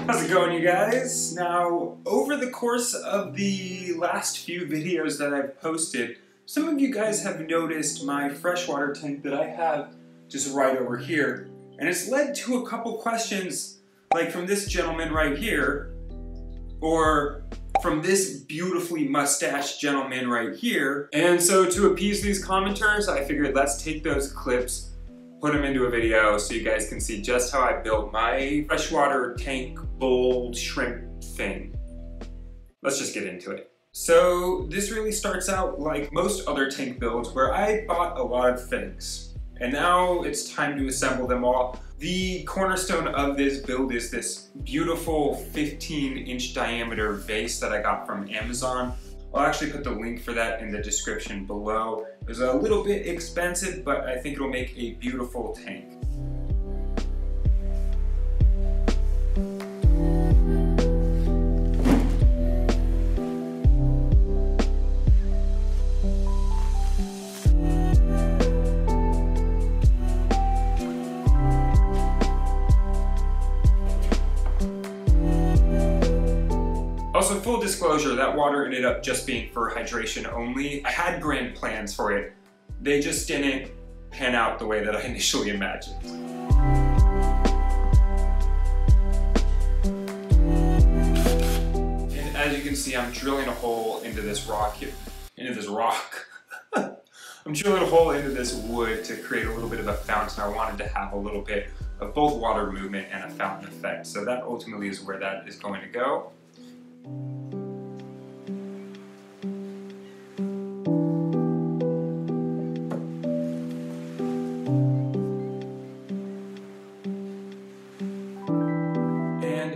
How's it going, you guys? Now, over the course of the last few videos that I've posted, some of you guys have noticed my freshwater tank that I have just right over here, and it's led to a couple questions, like from this gentleman right here, or from this beautifully mustached gentleman right here. And so to appease these commenters, I figured let's take those clips, put them into a video so you guys can see just how I built my freshwater tank bowl shrimp thing. Let's just get into it. So this really starts out like most other tank builds where I bought a lot of things and now it's time to assemble them all. The cornerstone of this build is this beautiful 15-inch diameter vase that I got from Amazon. I'll actually put the link for that in the description below. It was a little bit expensive, but I think it'll make a beautiful tank. Also, full disclosure, that water ended up just being for hydration only. I had grand plans for it. They just didn't pan out the way that I initially imagined. And as you can see, I'm drilling a hole into this rock here. I'm drilling a hole into this wood to create a little bit of a fountain. I wanted to have a little bit of both water movement and a fountain effect. So that ultimately is where that is going to go.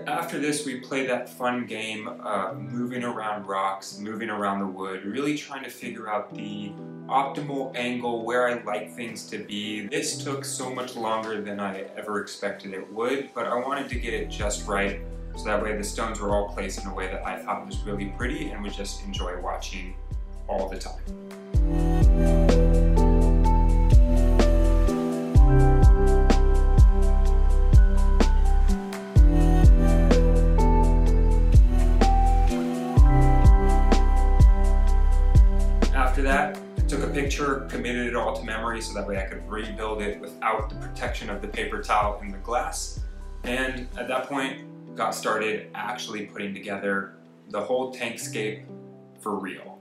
After this, we play that fun game of moving around rocks, moving around the wood, really trying to figure out the optimal angle, where I like things to be. This took so much longer than I ever expected it would, but I wanted to get it just right, so that way the stones were all placed in a way that I thought was really pretty and would just enjoy watching all the time. After that, I took a picture, committed it all to memory so that way I could rebuild it without the protection of the paper towel and the glass. And at that point, got started actually putting together the whole tankscape for real.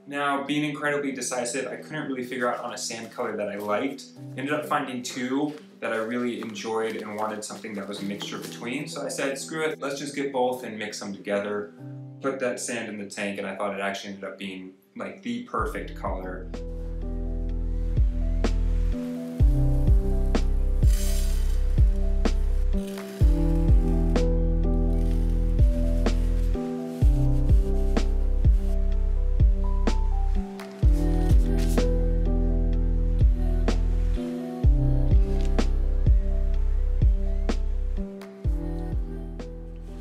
Now, being incredibly decisive, I couldn't really figure out on a sand color that I liked. Ended up finding two that I really enjoyed and wanted something that was a mixture between. So I said, screw it, let's just get both and mix them together. Put that sand in the tank, and I thought it actually ended up being like the perfect color.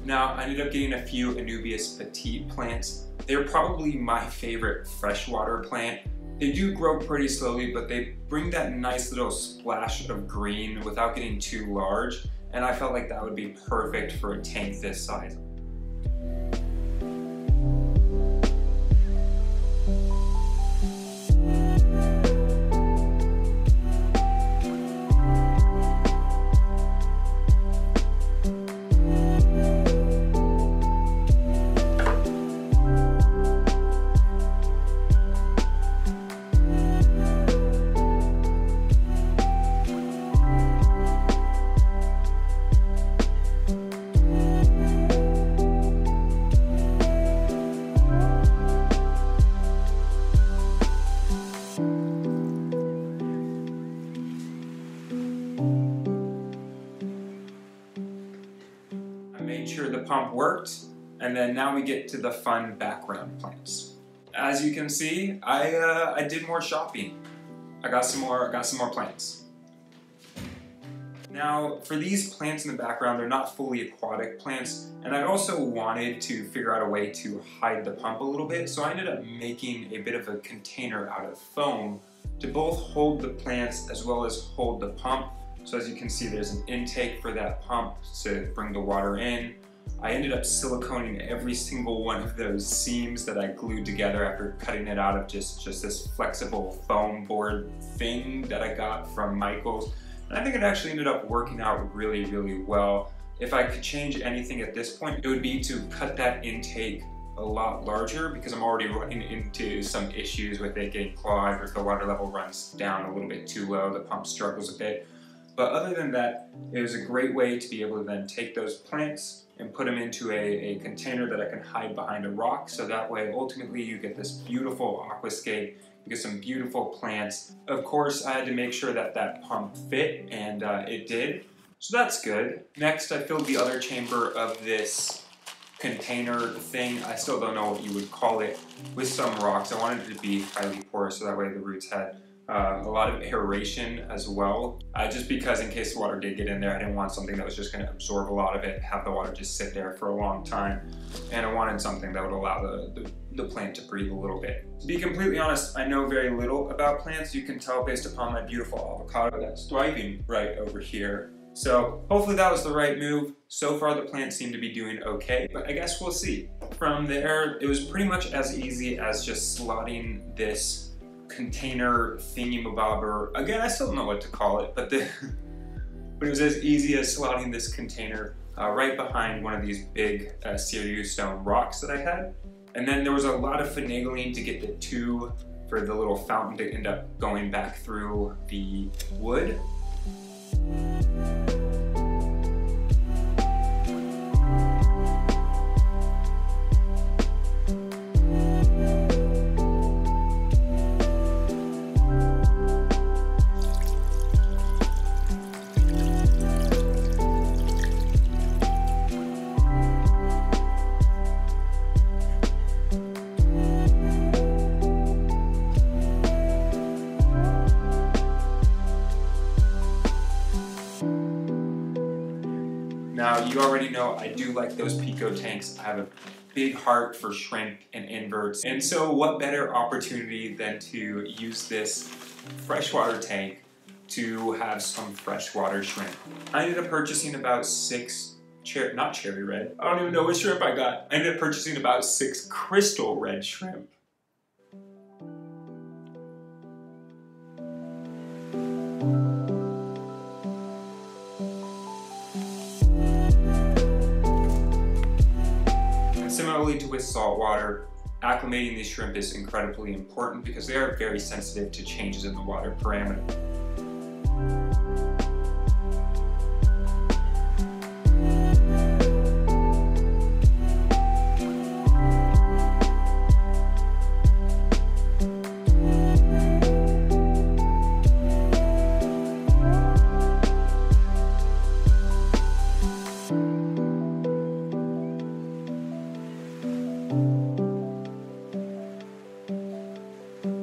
Now, I ended up getting a few Anubias petite plants. They're probably my favorite freshwater plant. They do grow pretty slowly, but they bring that nice little splash of green without getting too large, and I felt like that would be perfect for a tank this size. Made sure the pump worked, and then now we get to the fun background plants. As you can see, I did more shopping. I got some more plants. Now, for these plants in the background, they're not fully aquatic plants, and I also wanted to figure out a way to hide the pump a little bit, so I ended up making a bit of a container out of foam to both hold the plants as well as hold the pump. So as you can see, there's an intake for that pump to bring the water in. I ended up siliconing every single one of those seams that I glued together after cutting it out of just this flexible foam board thing that I got from Michael's. And I think it actually ended up working out really, really well. If I could change anything at this point, it would be to cut that intake a lot larger, because I'm already running into some issues with it getting clogged, or if the water level runs down a little bit too low, the pump struggles a bit. But other than that, it was a great way to be able to then take those plants and put them into a container that I can hide behind a rock, so that way ultimately you get this beautiful aquascape, you get some beautiful plants. Of course, I had to make sure that that pump fit, and it did, so that's good. Next, I filled the other chamber of this container thing, I still don't know what you would call it, with some rocks. I wanted it to be highly porous, so that way the roots had a lot of aeration as well, just because in case the water did get in there, I didn't want something that was just going to absorb a lot of it, have the water just sit there for a long time, and I wanted something that would allow the plant to breathe a little bit. To be completely honest, I know very little about plants. You can tell based upon my beautiful avocado that's thriving right over here. So hopefully that was the right move. So far the plants seem to be doing okay, but I guess we'll see. From there, it was pretty much as easy as just slotting this container thingy-mabobber. Again, I still don't know what to call it, but it was as easy as slotting this container right behind one of these big Sirius stone rocks that I had. And then there was a lot of finagling to get the tube for the little fountain to end up going back through the wood. Now, you already know I do like those Pico tanks. I have a big heart for shrimp and inverts. And so what better opportunity than to use this freshwater tank to have some freshwater shrimp. I ended up purchasing about 6 not cherry red. I don't even know what shrimp I got. I ended up purchasing about 6 crystal red shrimp. Similarly to with saltwater, acclimating these shrimp is incredibly important because they are very sensitive to changes in the water parameter.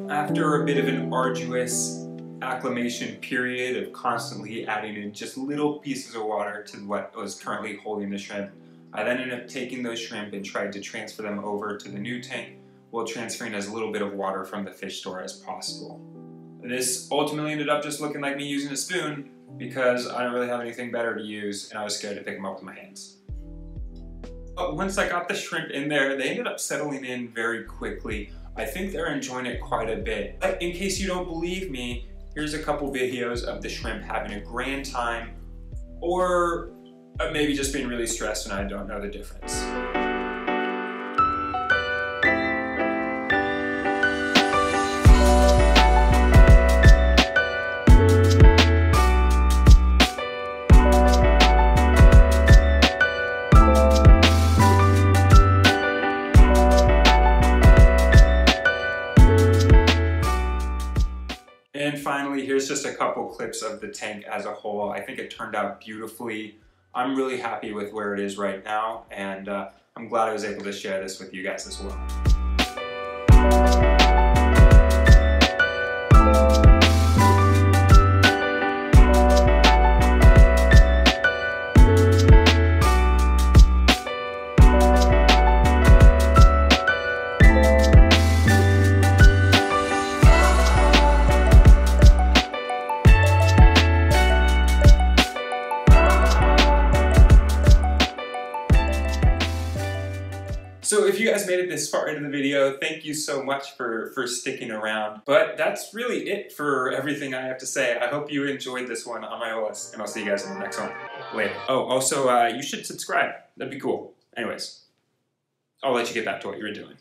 After a bit of an arduous acclimation period of constantly adding in just little pieces of water to what was currently holding the shrimp, I then ended up taking those shrimp and tried to transfer them over to the new tank while transferring as little bit of water from the fish store as possible. This ultimately ended up just looking like me using a spoon because I don't really have anything better to use and I was scared to pick them up with my hands. But once I got the shrimp in there, they ended up settling in very quickly. I think they're enjoying it quite a bit. But in case you don't believe me, here's a couple videos of the shrimp having a grand time, or maybe just being really stressed and I don't know the difference. And finally, here's just a couple clips of the tank as a whole. I think it turned out beautifully. I'm really happy with where it is right now, and I'm glad I was able to share this with you guys as well. So if you guys made it this far into the video, thank you so much for sticking around. But that's really it for everything I have to say. I hope you enjoyed this one on my OS, and I'll see you guys in the next one. Later. Oh, also, you should subscribe. That'd be cool. Anyways, I'll let you get back to what you were doing.